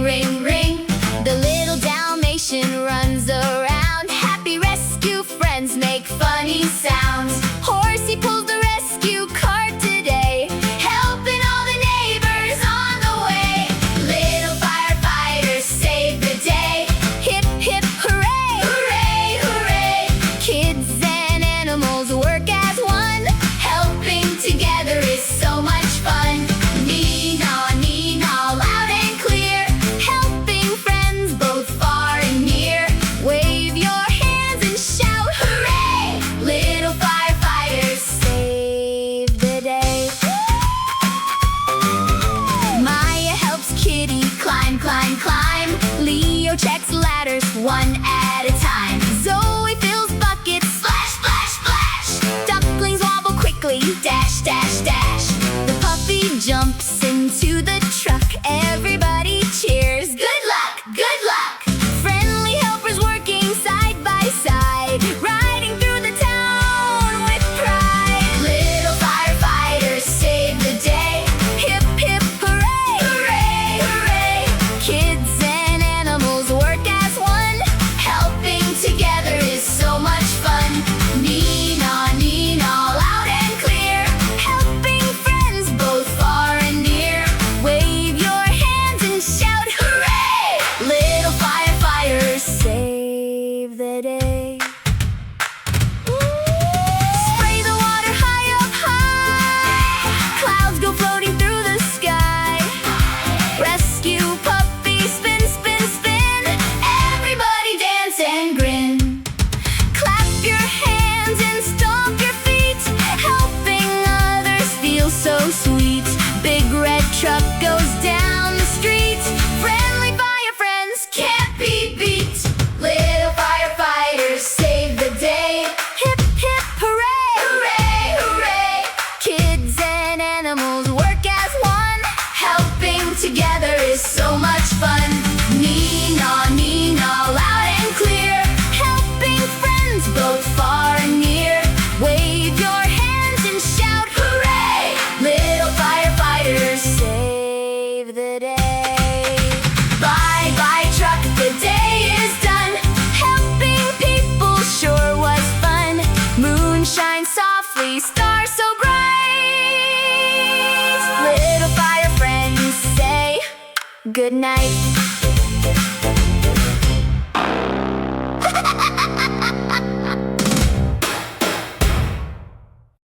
ring, ring. The little Dalmatian runs around. Happy rescue friends make funny sounds. Horsey pulls the rescue cart today, helping all the neighbors on the way. Little firefighters save the day. Hip, hip, hooray! Hooray, hooray! Kids and animals work as one. Helping together is so much fun. Nee-naw, loud and clear. Helping friends both far and near. Wave your hands and shout, hooray! Little firefighters save the day. Maya helps Kitty climb, climb, climb. Leo checks ladders one at a time. Zoe fills buckets, splash, splash, splash. Ducklings wobble quickly, dash, dash, dash. The puppy jumps into the truck. Everybody cheers, good luck, good luck. Friendly helpers working side by side, riding through the town with pride. Little firefighters save the day. Hip, hip, hooray! Hooray, hooray! Kids and animals work as one. Helping together is so much fun. Nee-naw, loud and clear. Helping friends both far and near. Wave your hands and shout, hooray! Little firefighters save the day. Spray the water high up high. Clouds go floating through the sky. Rescue puppy, spin, spin, spin. Everybody dance and grin. Clap your hands and stomp your feet. Helping others feels so sweet. Big red truck goes down the street. Friendly fire friends can't be beat. Little firefighters save the day. Hip, hip, hooray! Hooray, hooray! Kids and animals work as one. Helping together is so much fun. Nee-naw, loud and clear. Helping friends both far and near. Wave your hands and shout, hooray! Little firefighters save the day. Bye, bye, truck, the day is done. Helping people sure was fun. Moon shines softly, stars so bright. Little fire friends say good night.